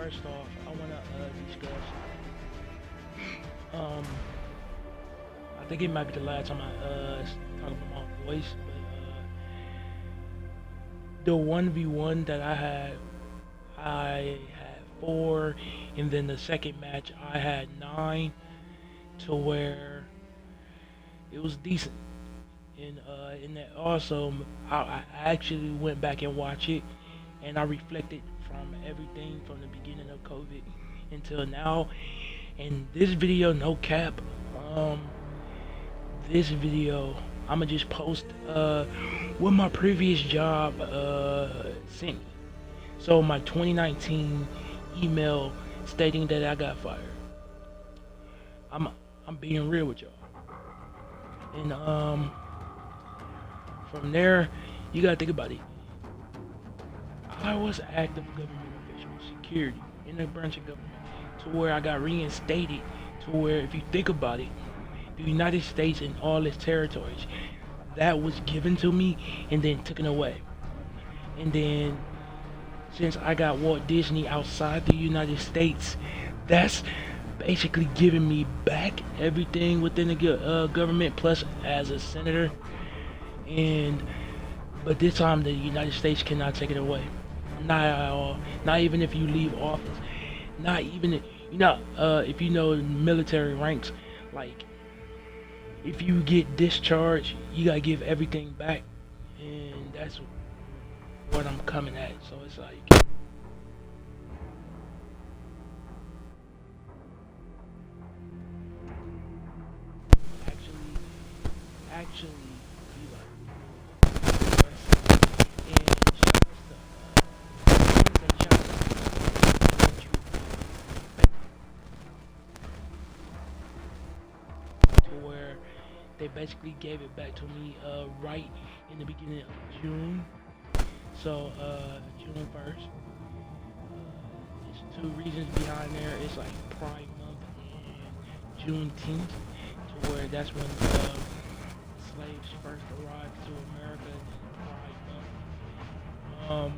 first off, I want to discuss. Um, I think it might be the last time I talk about my voice, but the 1v1 that I had four, and then the second match I had nine, to where it was decent. And that also, I actually went back and watched it, and I reflected from everything from the beginning of COVID until now. And this video, no cap, um, this video I'ma just post what my previous job sent me. So my 2019 email stating that I got fired. I'm I'm being real with y'all. And from there, you gotta think about it. I was active government official, security in a branch of government, to where I got reinstated. To where, if you think about it, the United States and all its territories, that was given to me and then taken away. And then, since I got Walt Disney outside the United States, that's basically giving me back everything within the government, plus as a senator. And but this time the United States cannot take it away, not at all. Not even if you leave office. Not even if you know military ranks, like if you get discharged, you gotta give everything back, and that's what I'm coming at. So it's like, actually be like, and to where they basically gave it back to me right in the beginning of June. So June 1st. There's two reasons behind there. It's like Pride Month and Juneteenth, to where that's when slaves first arrived to America. Pride Month.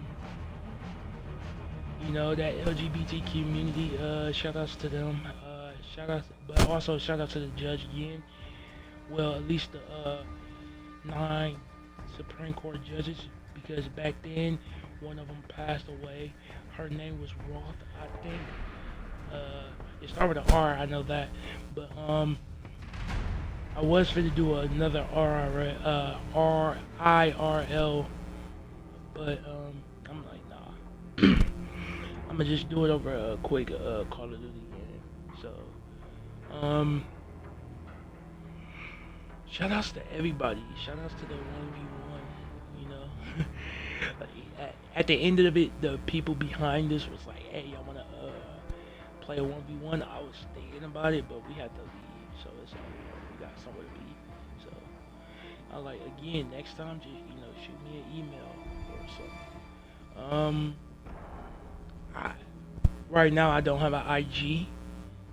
That LGBT community. Shout outs to them. But also shout out to the judge again. Well, at least the 9 Supreme Court judges, because back then one of them passed away. Her name was Roth, I think. It started with an R, I know that. But I was finna do another IRL, but I'm like, nah. I'm gonna just do it over a quick Call of Duty game. So, shout outs to everybody. Shout outs to the 1v1. You know, at the end of it, the people behind this was like, "Hey, y'all wanna play a 1v1?" I was thinking about it, but we had to leave, so it's like, we got somewhere to be. So I was like, again, next time, just shoot me an email or something. Right now I don't have an IG,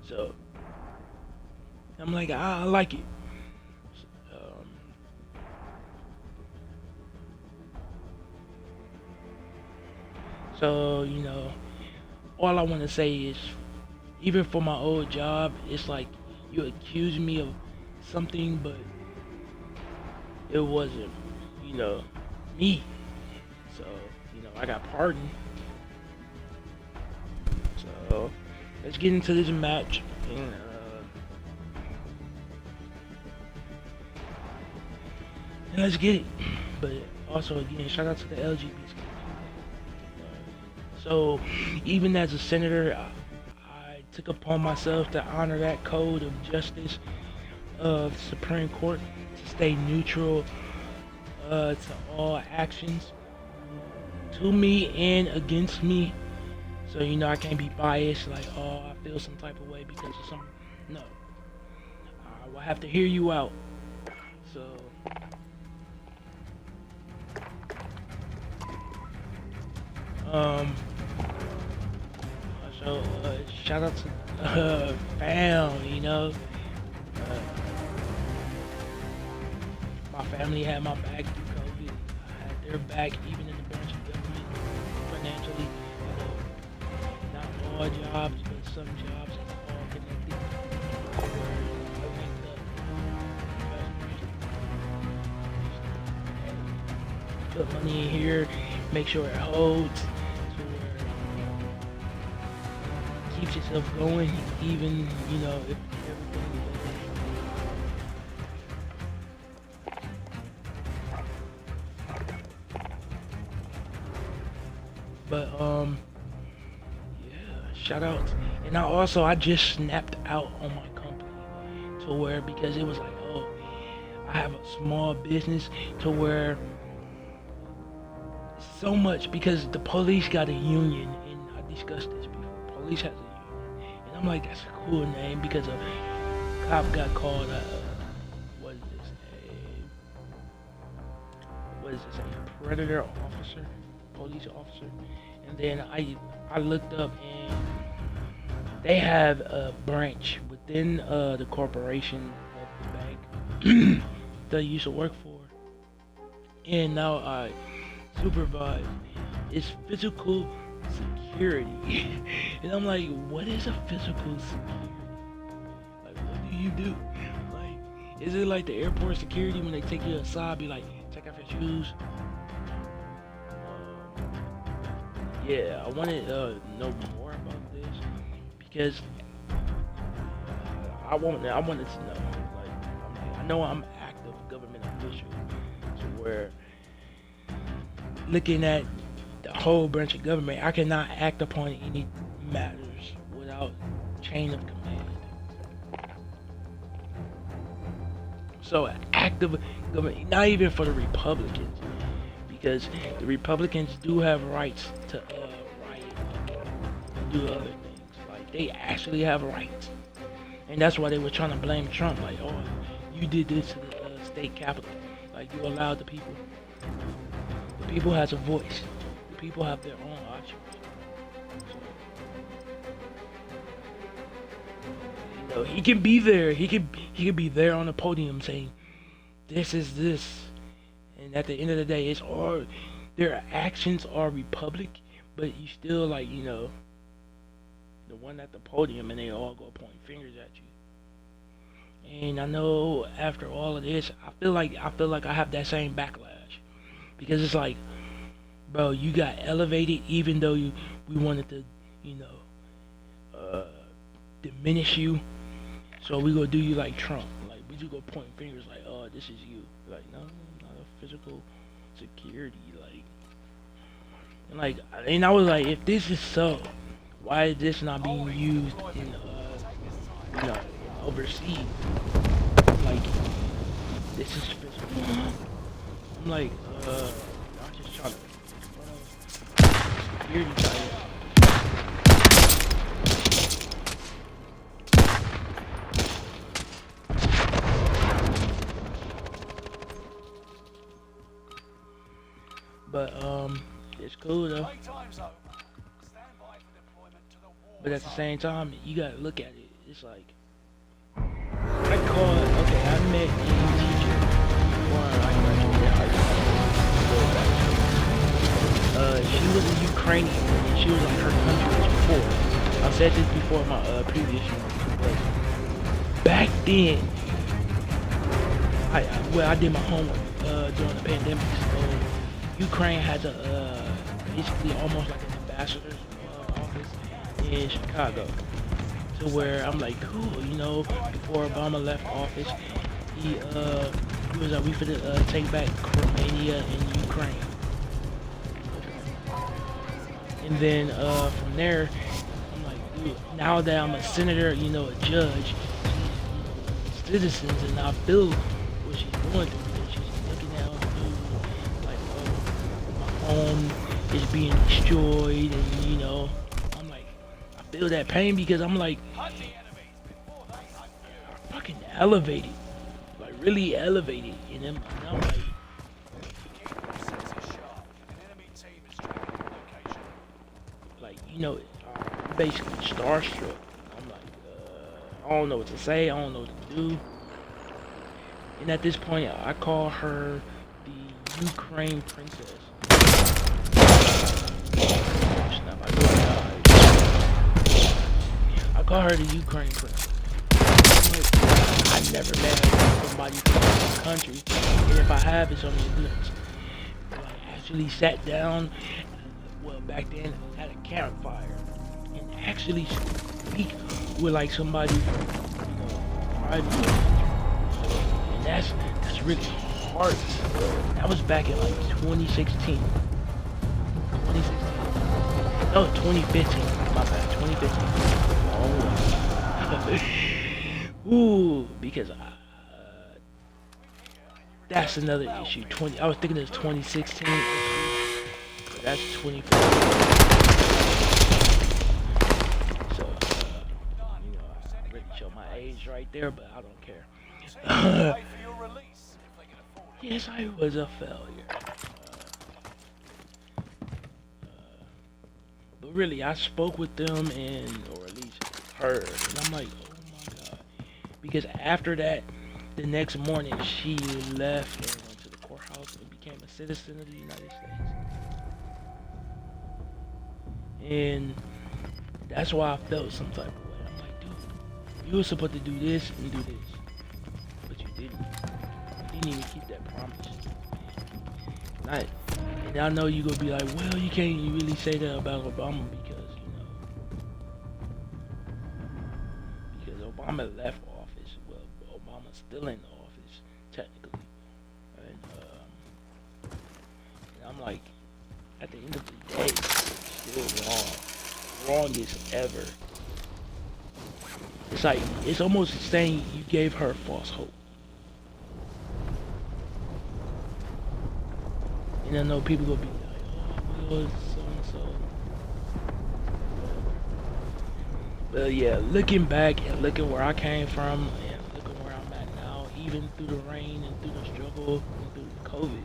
so I'm like, I like it. So, all I want to say is, even for my old job, it's like you accuse me of something, but it wasn't, me. So, I got pardoned. So, let's get into this match. And let's get it. But also, again, shout out to the LGBT. So, even as a senator, I took upon myself to honor that code of justice of the Supreme Court, to stay neutral to all actions, to me and against me. So, I can't be biased, like, oh, I feel some type of way because of something. No. I will have to hear you out. So, shout out to fam, my family had my back through COVID. I had their back even in the branch of government financially. Not all jobs, but some jobs are all connected. Where I think the put money in here, make sure it holds, to where keeps yourself going, even if everything goes. But yeah, shout out. And I just snapped out on my company to where, because it was like, oh, I have a small business, to where so much, because the police got a union, and I discussed this before. Police has a union, and I'm like, that's a cool name, because a cop got called what is this? A predator officer, police officer. And then I looked up, and they have a branch within the corporation of the bank that I used to work for, and now I supervise its physical security. And I'm like, what is a physical security? Like, what do you do? Like, is it like the airport security when they take you aside, be like, take off your shoes? Yeah, I wanted to know more about this, because I wanted to know. Like, I know I'm an active government official, to where, looking at the whole branch of government, I cannot act upon any matters without chain of command. So active government, not even for the Republicans, because the Republicans do have rights to riot and do other things. Like, they actually have rights, and that's why they were trying to blame Trump. Like, oh, you did this to the state capitol. Like, you allowed the people. The people has a voice. The people have their own options. So, he can be there. He can be there on the podium saying, "This is this." And at the end of the day, it's all, their actions are republic, but you still, like, the one at the podium, and they all go pointing fingers at you. And I know after all of this, I feel like I have that same backlash, because it's like, bro, you got elevated, even though we wanted to, diminish you. So we gonna do you like Trump, like we just go pointing fingers, like, oh, this is you. Like, no, not a physical security, and I was like, if this is so, why is this not being used in overseas? Like, this is physical. I'm like, I'm just trying to security title. But it's cool though. But at the same time, you gotta look at it. It's like, I met a teacher before I graduated high school. She was a Ukrainian, and she was like, her country was before. I've said this before in my previous one, but back then, I did my homework during the pandemic. So Ukraine had basically almost like an ambassador's office in Chicago, to where I'm like, cool, before Obama left office, he was like, we finna take back Crimea and Ukraine. And then from there, I'm like, dude, now that I'm a senator, a judge, she's citizens, and I feel what she's going through. Is being destroyed, and I'm like, I feel that pain, because I'm like, fucking elevated, like really elevated, and I'm like, basically starstruck. I'm like, I don't know what to say, I don't know what to do. And at this point, I call her the Ukraine princess. call her the Ukraine princess. Like, I never met somebody from this country, and if I have, it's on the internet. I actually sat down, well, back then at a campfire, and actually speak with like somebody from, private country. And that's really hard. That was back in like 2016. 2016. No, 2015. My bad. 2015. Oh. Ooh, because that's another issue. I was thinking it was 2016, but that's 2015. So, I really show my age right there, but I don't care. Yes, I was a failure. But really, I spoke with them, or at least her, and I'm like, oh my god. Because after that, the next morning, she left and went to the courthouse and became a citizen of the United States. And that's why I felt some type of way. I'm like, dude, you were supposed to do this and do this, but you didn't. You didn't even keep that promise. And I know you're gonna be like, well, you can't really say that about Obama because Obama left office. Well, Obama's still in office technically, and I'm like, at the end of the day, still wrongest ever. It's like it's almost saying you gave her false hope. And I know people gonna be like, oh, well, so and so. But yeah, looking back and looking where I came from and looking where I'm at now, even through the rain and through the struggle and through the COVID,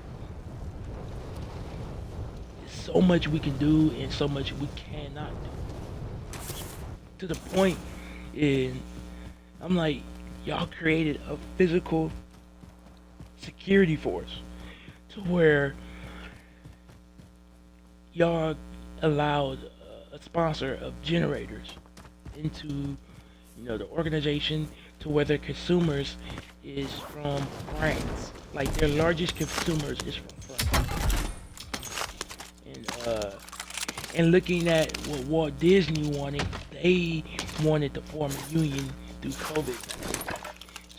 there's so much we can do and so much we cannot do. To the point, and I'm like, y'all created a physical security force to where y'all allowed a sponsor of generators into, the organization to where their consumers is from France. Like their largest consumers is from France. And looking at what Walt Disney wanted, they wanted to form a union through COVID.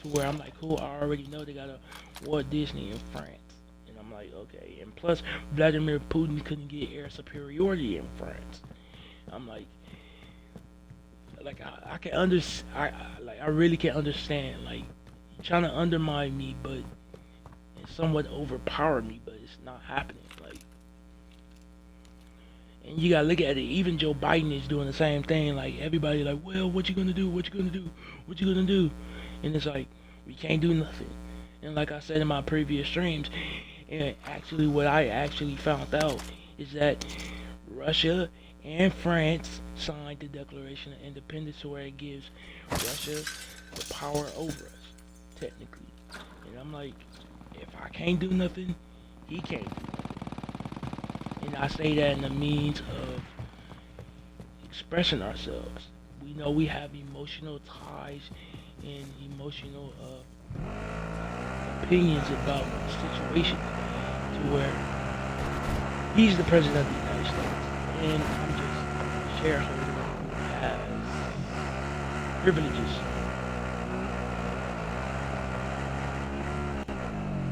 To where I'm like, cool, I already know they got a Walt Disney in France. I'm like, okay, and plus Vladimir Putin couldn't get air superiority in France. I'm like I can understand. I really can understand. Like, trying to undermine me, but and somewhat overpower me, but it's not happening. Like, and you gotta look at it. Even Joe Biden is doing the same thing. Like everybody, like, well, what you gonna do? What you gonna do? What you gonna do? And it's like we can't do nothing. And like I said in my previous streams. And actually, what I actually found out is that Russia and France signed the Declaration of Independence, where it gives Russia the power over us, technically. And I'm like, if I can't do nothing, he can't do nothing. And I say that in the means of expressing ourselves. We know we have emotional ties and emotional opinions about the situation, to where he's the president of the United States and I'm just a shareholder who has privileges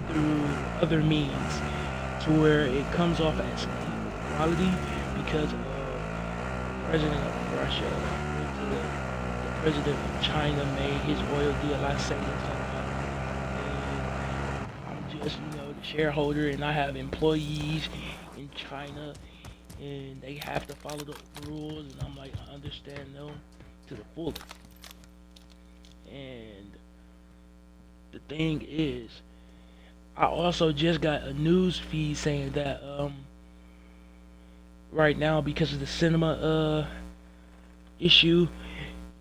through other means, to where it comes off as equality because of the president of Russia went to the president of China, made his oil deal. I say this just, the shareholder, and I have employees in China, and they have to follow the rules, and I'm like, I understand them to the fullest. And the thing is, I also just got a news feed saying that right now, because of the cinema issue,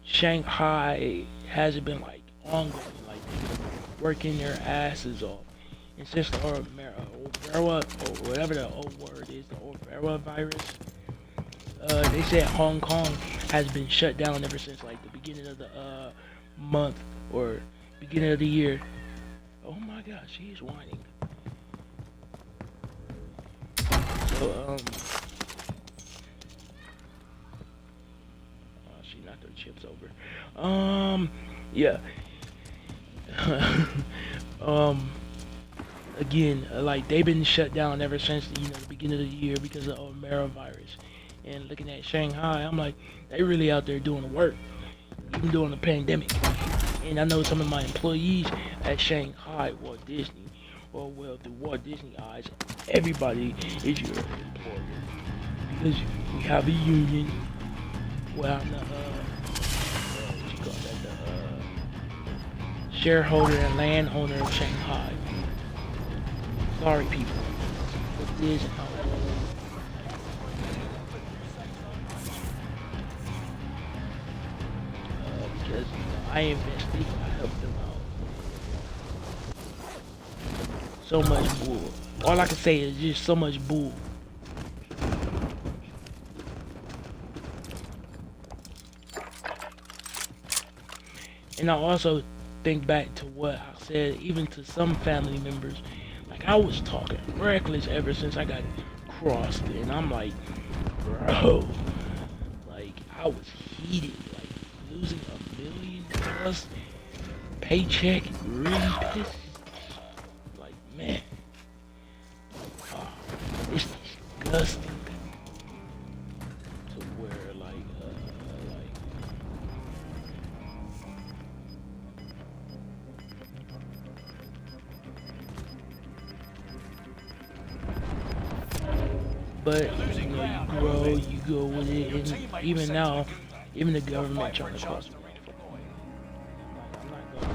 Shanghai hasn't been like ongoing, like working their asses off. And since the Overa, or whatever the old word is, the Overa virus, They said Hong Kong has been shut down ever since like the beginning of the month or beginning of the year. Oh my gosh, she's whining. So she knocked her chips over. Yeah. um, again, like they've been shut down ever since the beginning of the year because of coronavirus. And looking at Shanghai, I'm like, they really out there doing the work, even during the pandemic. And I know some of my employees at Shanghai Walt Disney, or well, through Walt Disney eyes, everybody is your employer because we have a union. Well, I'm the what you call that, the shareholder and landowner of Shanghai. Sorry, people, but it is how it is. Because I invested, I helped them out. So much bull. All I can say is just so much bull. And I also think back to what I said, even to some family members. Like I was talking reckless ever since I got crossed, and I'm like, bro, like I was heated, like losing $1 million plus paycheck really pissed. Like man, oh, it's disgusting to where like but you grow, you go with it, and even now, even the government trying to cost me. I'm not going.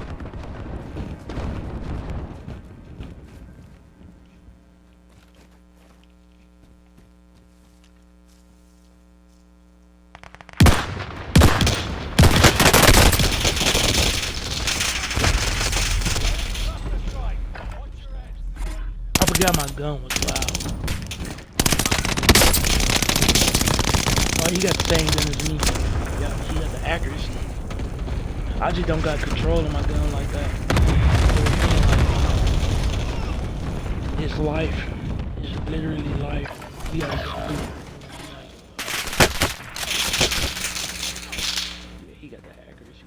I forgot my gun was loud. Oh, he got the same gun as me. Yeah, he got the accuracy. I just don't got control of my gun like that. So it's life. It's literally life. You gotta go through it. Yeah, he got the accuracy.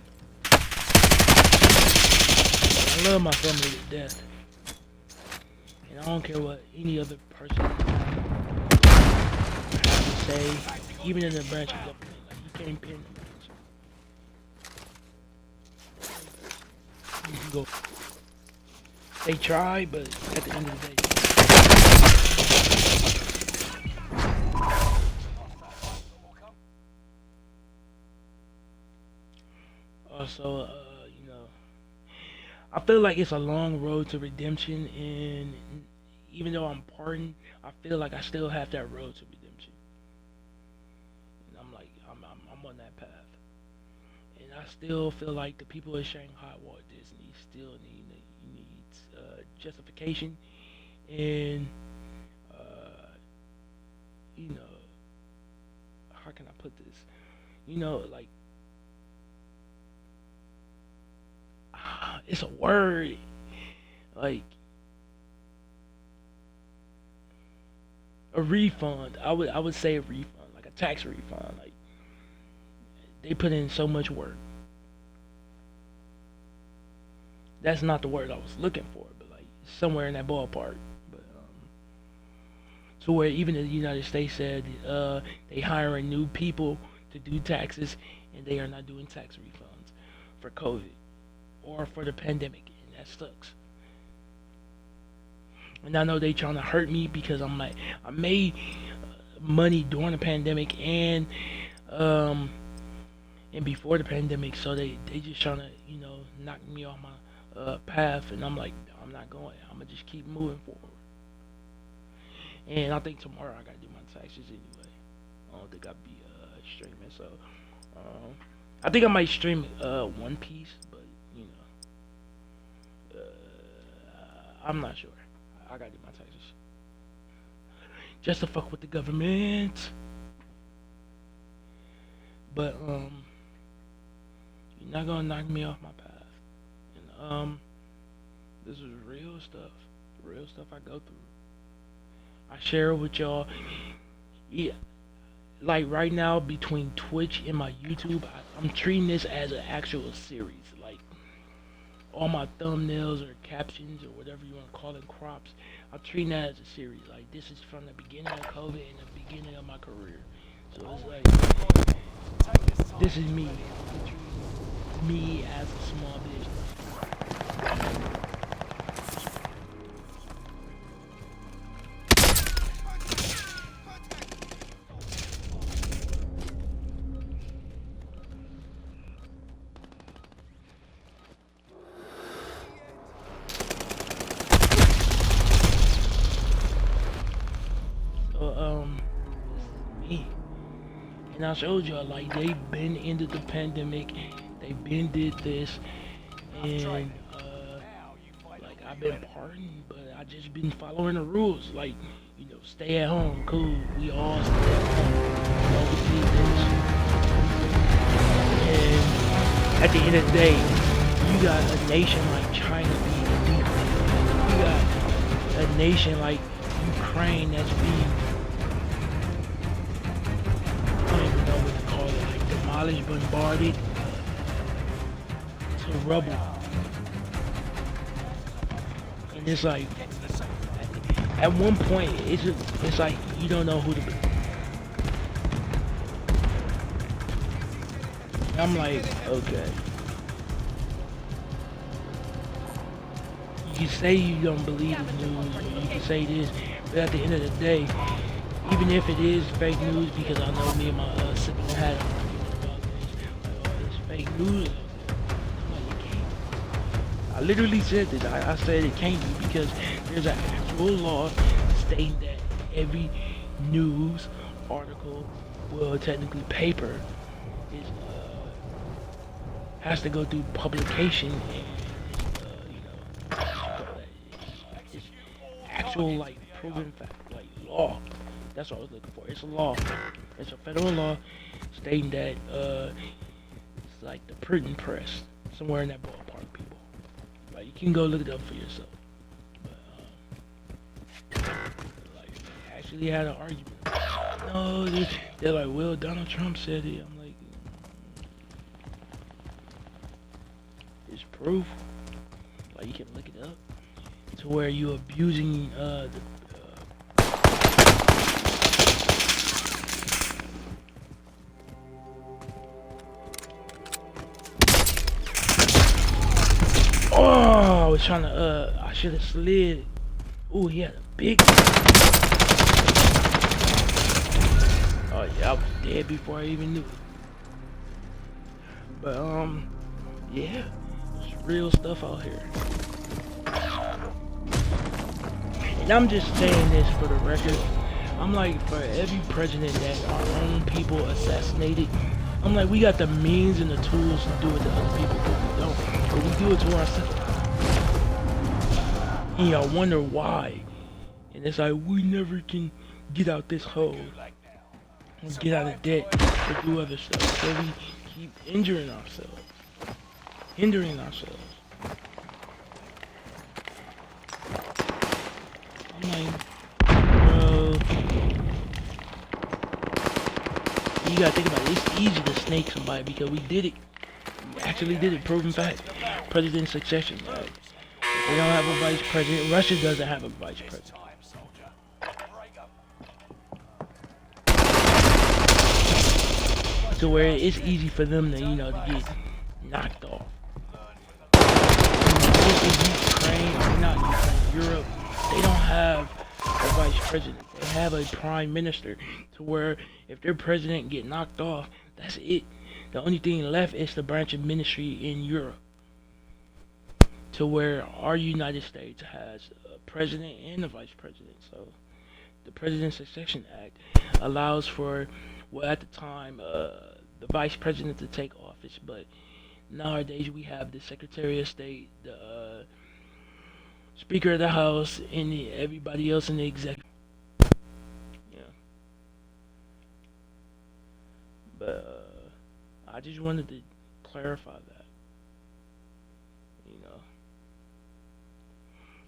I love my family to death. And I don't care what any other person has to say, even in the branch of government. Like, you can't pin them. You can go. They try, but at the end of the day. Also, I feel like it's a long road to redemption, and even though I'm pardoned, I feel like I still have that road to redemption. And I'm like, I'm on that path. And I still feel like the people of Shanghai Walt Disney still needs justification, and uh, you know, how can I put this? Like it's a word, like a refund. I would say a refund, like a tax refund. Like they put in so much work. That's not the word I was looking for, but like somewhere in that ballpark. But to where even the United States said they hiring new people to do taxes, and they are not doing tax refunds for COVID or for the pandemic, and that sucks. And I know they trying to hurt me because I'm like I made money during the pandemic um and before the pandemic, so they just trying to knock me off my path, and I'm like I'm not going. I'm gonna just keep moving forward. And I think tomorrow I gotta do my taxes anyway. I don't think I'll be streaming, so um, I think I might stream One Piece, but you know, I'm not sure. I gotta do my taxes just to fuck with the government. But you're not gonna knock me off my path. And this is real stuff I go through. I share it with y'all. Yeah, like right now between Twitch and my YouTube, I'm treating this as an actual series. Like all my thumbnails or captions or whatever you want to call it, crops. I'm treating that as a series. Like this is from the beginning of COVID and the beginning of my career. So it's like this is me. Me as a small business. So me. And I showed y'all like they've been into the pandemic, they've been did this, and like I've been partying, but I just been following the rules. Like stay at home, cool. We all stay at home. We always did this. And at the end of the day, you got a nation like China being deep. You got a nation like Ukraine that's being demolished, bombarded. It's a rubble. And it's like at one point it's like you don't know who to be. And I'm like, okay. You can say you don't believe the news, or you can say this, but at the end of the day, even if it is fake news, because I know me and my sibling had fake news. I literally said this. I said it can't be because there's an actual law stating that every news article, well, technically paper, is has to go through publication and it's actual like proven fact, like law. That's what I was looking for. It's a law. It's a federal law stating that it's like the printing press, somewhere in that ballpark, people. Like you can go look it up for yourself. But like they actually had an argument. No, they're like, well, Donald Trump said it. I'm like, it's proof. Like you can look it up to where you're abusing the. Oh, I was trying to, I should have slid. Oh, he had a big. Oh, yeah, I was dead before I even knew it. But, yeah, it's real stuff out here. And I'm just saying this for the record. I'm like, for every president that our own people assassinated, I'm like, we got the means and the tools to do it to other people, but we don't. But we do it to ourselves. And y'all wonder why. And it's like, we never can get out this hole. Or get out of debt or do other stuff. So we keep injuring ourselves. Hindering ourselves. I'm like, bro. You gotta think about it. It's easy to snake somebody because we did it. We actually did it. Proven fact. President succession. Right? They don't have a vice president. Russia doesn't have a vice president. So where it's easy for them to, to get knocked off. Ukraine, not Ukraine, Europe, they don't have a vice president. They have a prime minister to where if their president get knocked off, that's it. The only thing left is the branch of ministry in Europe. To where our United States has a president and a vice president. So the President Succession Act allows for, well, at the time, the vice president to take office, but nowadays we have the Secretary of State, the Speaker of the House, and everybody else in the executive. Yeah. But I just wanted to clarify that. You know,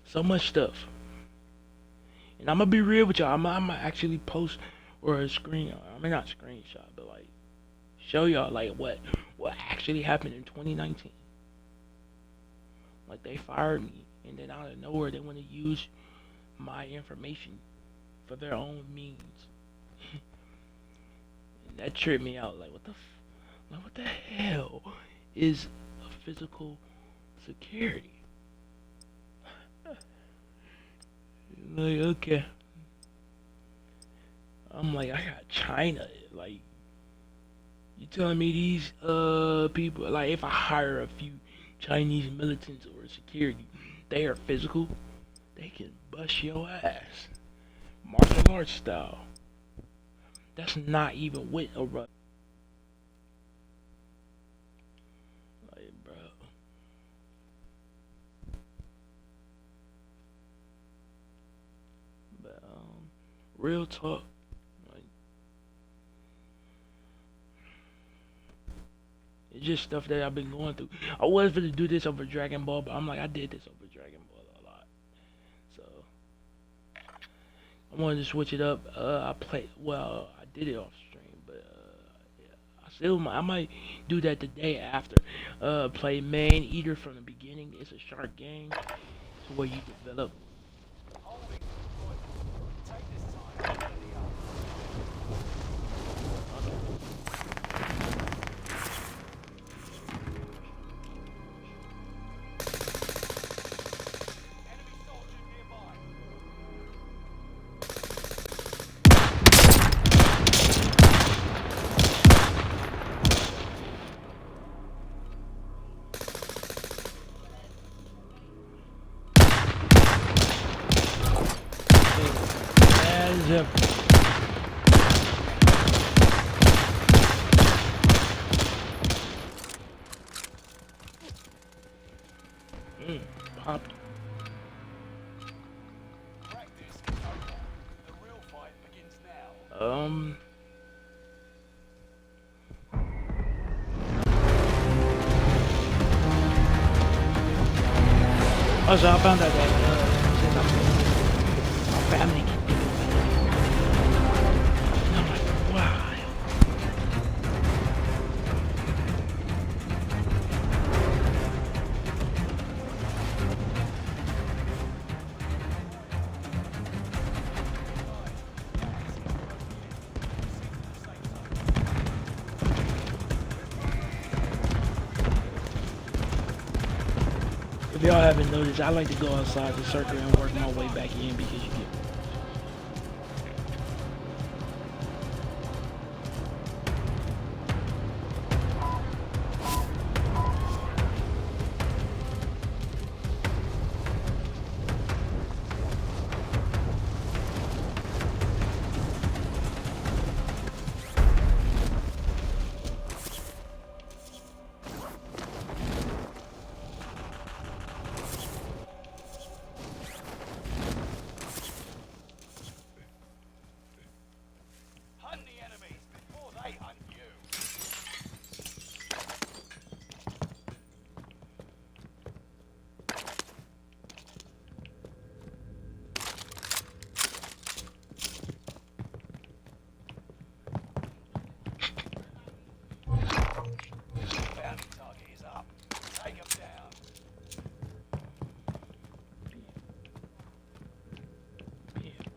so much stuff. And I'm gonna be real with y'all. I'm gonna actually post or a screen. I mean, not screenshot, but like show y'all like what actually happened in 2019. Like they fired me, and then out of nowhere they want to use my information for their own means. And that tripped me out. Like like what the hell is a physical security? Like okay, I'm like I got China. Like you telling me these people like if I hire a few Chinese militants or security, they are physical. They can bust your ass, martial arts style. That's not even with a rug. Like, bro. But real talk. Like, it's just stuff that I've been going through. I was gonna do this over Dragon Ball, but I'm like, I did this over Dragon Ball a lot. So I wanted to switch it up. I played. Well, I did it off stream, but yeah, I might do that the day after. Play Man Eater from the beginning. It's a shark game to where you develop. As if popped. Um. Also, I found out that my family can do it. And I'm like, wow. If y'all haven't noticed, I like to go outside the circle and work my way back in because you get.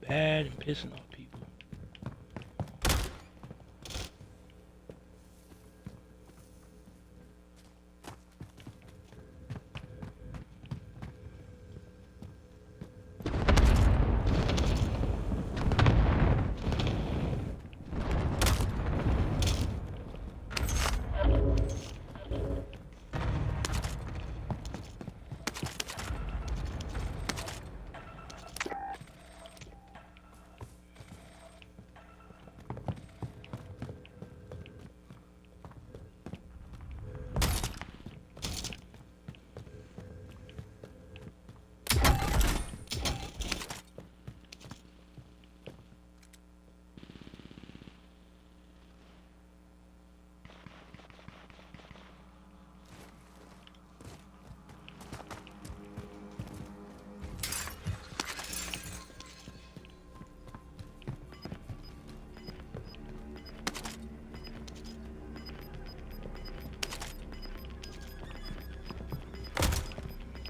Bad and pissing off people.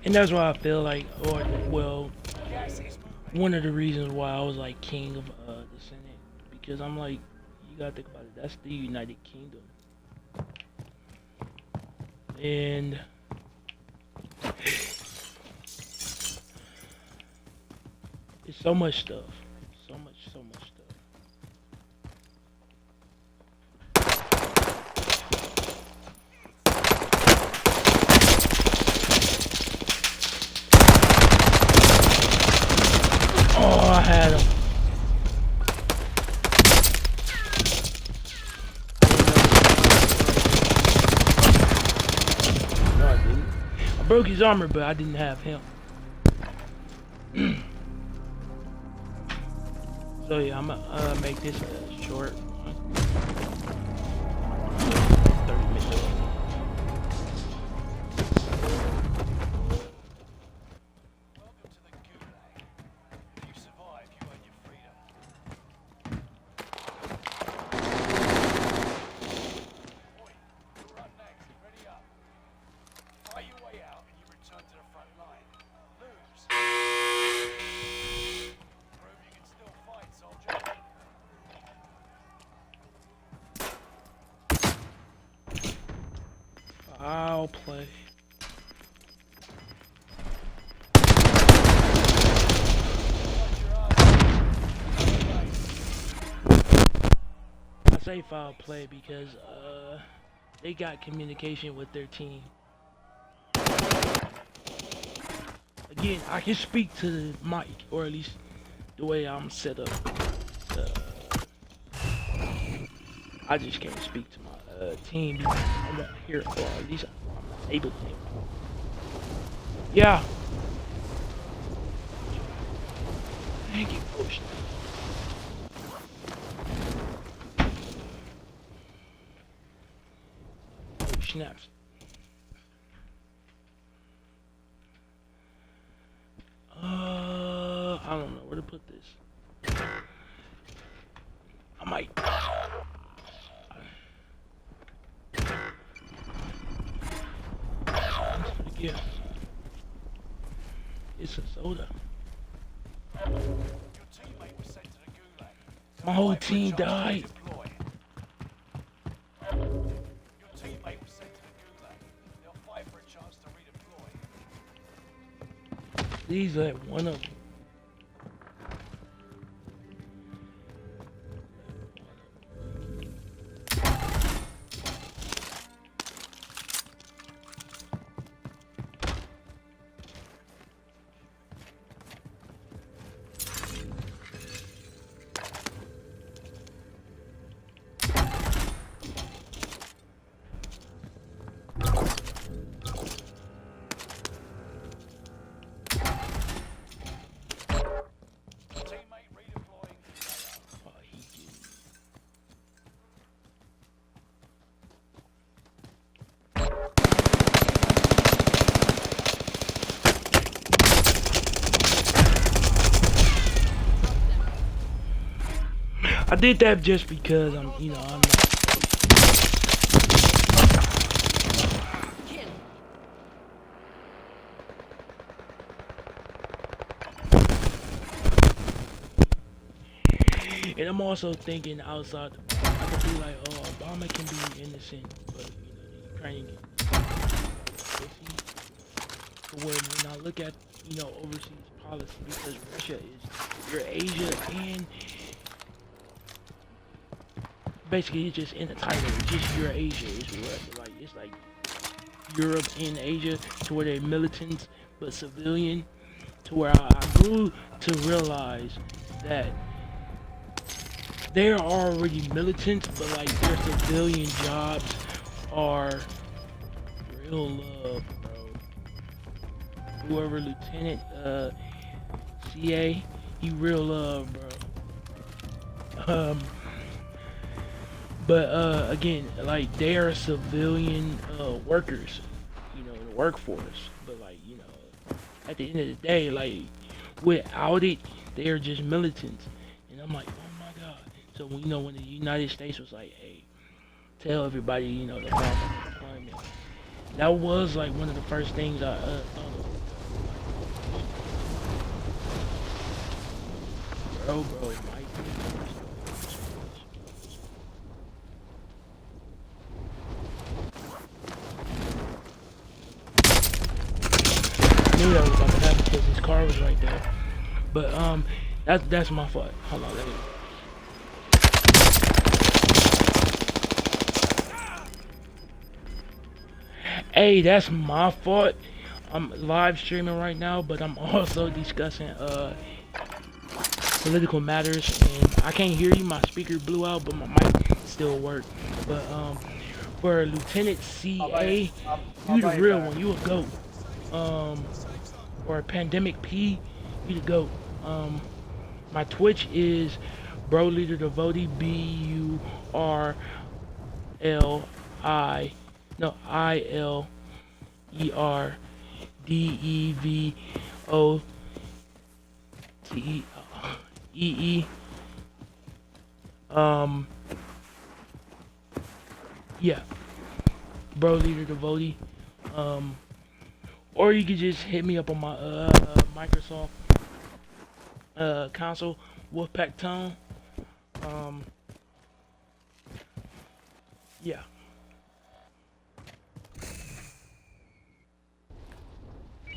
And that's why I feel like, or well, one of the reasons why I was like king of the Senate, because I'm like, you gotta think about it. That's the United Kingdom, and it's so much stuff, so much stuff. Oh, I had him. No, I didn't. I broke his armor, but I didn't have him. So yeah, I'm gonna make this short. 30 minutes. I'll play. I say foul play because they got communication with their team. Again, I can speak to the mic, or at least the way I'm set up. I just can't speak to my team because I'm not here, or at least I'm able to. Yeah. Thank you, Coach. Oh, snaps. I don't know where to put this. I might. Yeah. It's a soda. My whole team died. These are one of them. I did that just because I'm not. And I'm also thinking outside the box. I could be like, oh, Obama can be innocent, but the Ukrainian can. To where when I look at overseas policy, because Russia is your Asia and basically it's just in the title, it's just Eurasia. It's like Europe and Asia, to where they're militant but civilian. To where I grew to realize that they're already militant, but like their civilian jobs are real love, bro. Whoever Lieutenant CA, he real love, bro. But again, like they are civilian workers, in the workforce. But like at the end of the day, like without it, they are just militants. And I'm like, oh my god. So when the United States was like, hey, tell everybody, the deployment. That was like one of the first things I thought of. Bro, it might be. I knew that was about to happen because his car was right there. But that's my fault. Hold on, let me. Hey, that's my fault. I'm live streaming right now, but I'm also discussing political matters, and I can't hear you. My speaker blew out, but my mic still worked. But for Lieutenant CA, you the real one. You a goat. Or Pandemic P, you the goat. My Twitch is Bro Leader Devotee, BURLI, no ILERDEVOTEE. Yeah, Bro Leader Devotee. Or you could just hit me up on my Microsoft counsel, Wolfpack Tone. Yeah.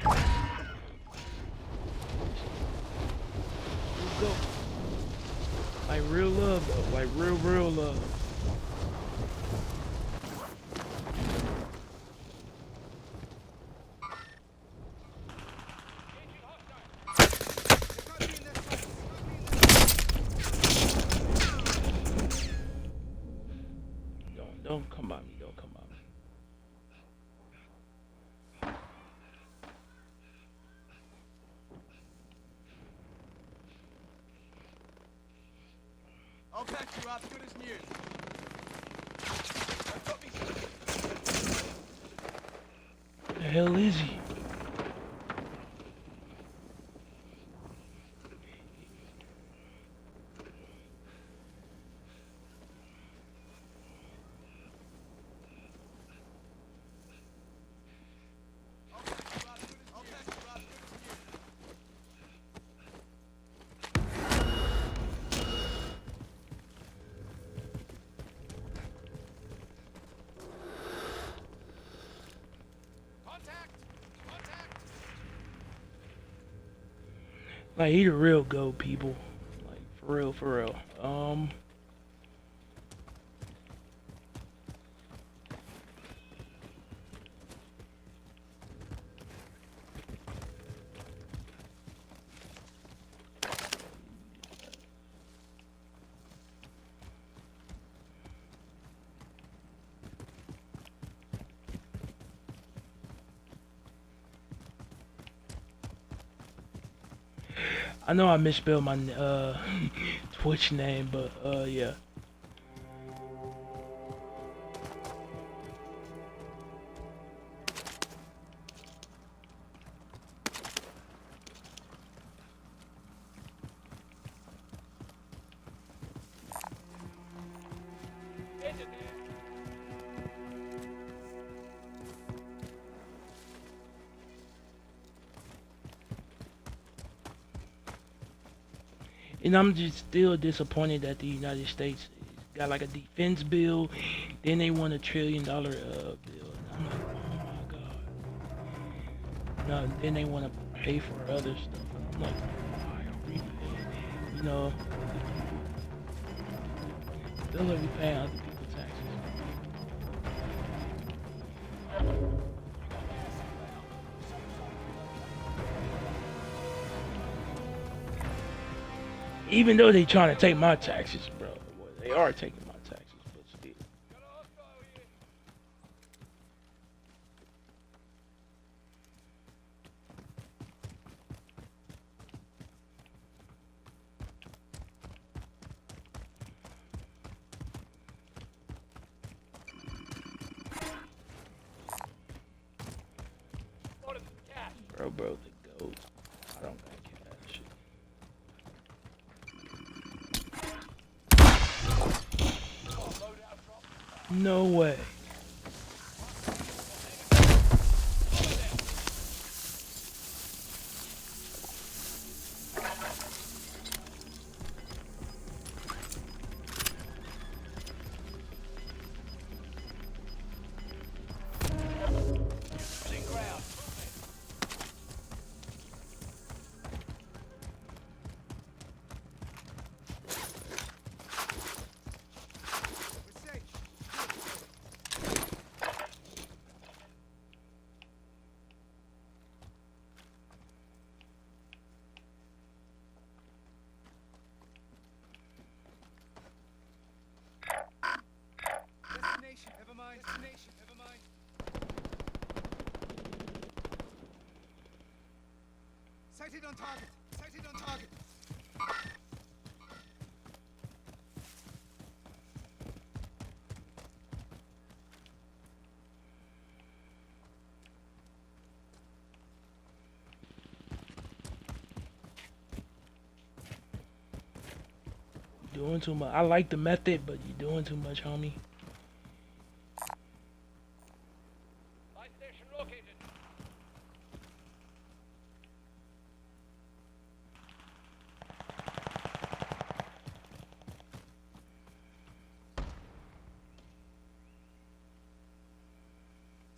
Let's go. Like real love though. Like real love. Don't come by me. Don't come by me. I'll patch you up, good as new. The hell is he? Like he the real goat, people. Like for real, for real. I know I misspelled my Twitch name, but yeah. And I'm just still disappointed that the United States got like a defense bill, then they want $1 trillion bill. And I'm like, oh my god. No, then they want to pay for other stuff. And I'm like, why are we paying? You know, feel like we paying other people's taxes. Even though they trying to take my taxes, bro. Well, they are taking my taxes, but still. Bro, the goat. I don't think that shit. No way. Sighted on target. Sighted on target. Doing too much. I like the method, but you're doing too much, homie. Light station located.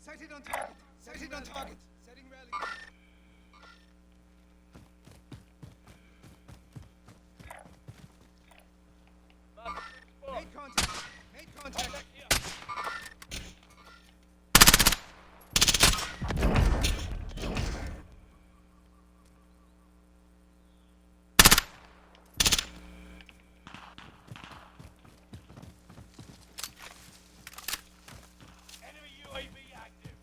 Sighted on target. Sighted on target. Setting rally. Made contact. Made contact. Enemy UAV active.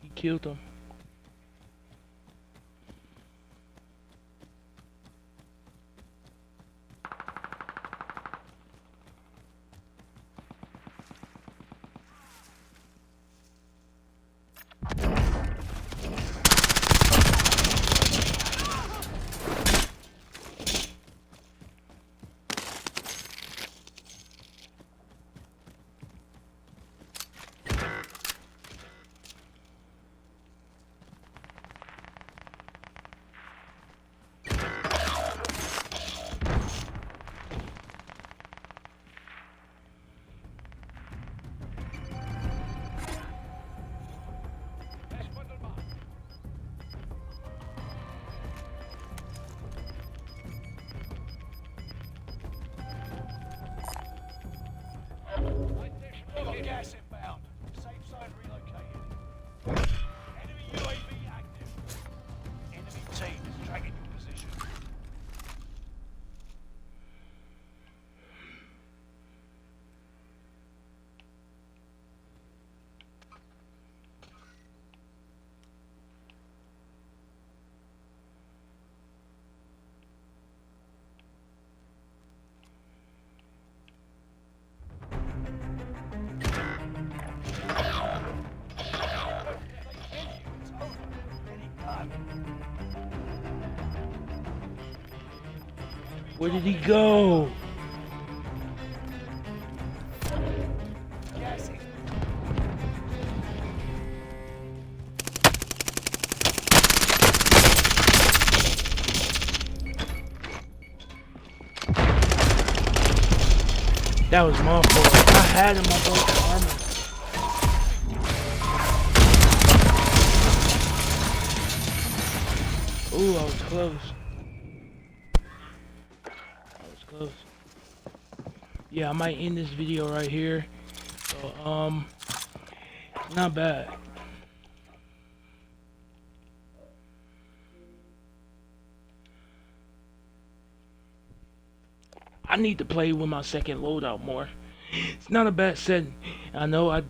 He killed him. Flash bundle mark. Light station located. Gas inbound. Safe zone relocated. Enemy UAV active. Enemy team is tracking your position. It's over. Any gun. Where did he go? Gassing. That was my fault. I had him on both armor. Ooh, I was close. I was close. Yeah, I might end this video right here. So, not bad. I need to play with my second loadout more. It's not a bad setting. I know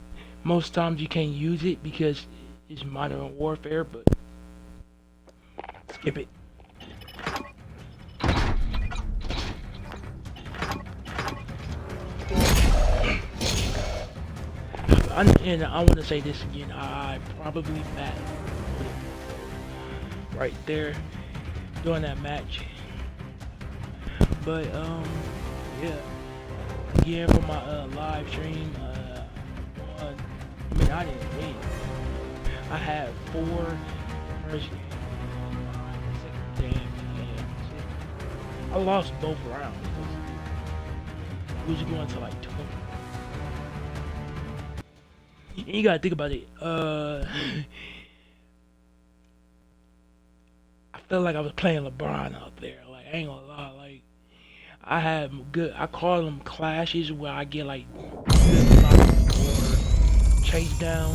most times you can't use it because it's modern warfare, but skip it. And I want to say this again. I probably bat right there during that match. But yeah. Again for my live stream. I mean, I didn't win. I had 4 first game. Second game. I lost both rounds. We was going to like 20. And you gotta think about it. I felt like I was playing LeBron out there. Like, I ain't gonna lie. Like, I call them clashes where I get like good blocks or chase down,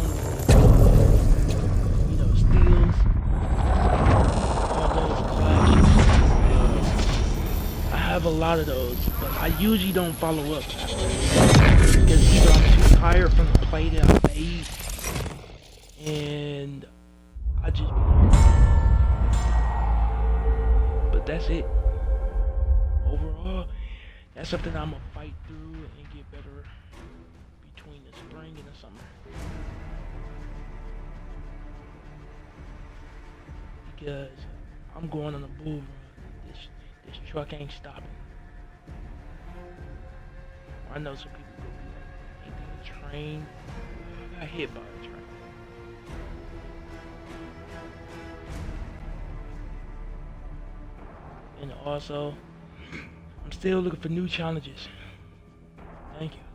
steals. All those clashes. I have a lot of those, but I usually don't follow up. because either I'm too tired from the play that I made, and I just. But that's it. Overall, that's something I'm gonna fight through and get better between the spring and the summer. Because I'm going on a bull run. This truck ain't stopping. I know some people gonna be like, ain't that a train? I got hit by a train. And also, I'm still looking for new challenges. Thank you.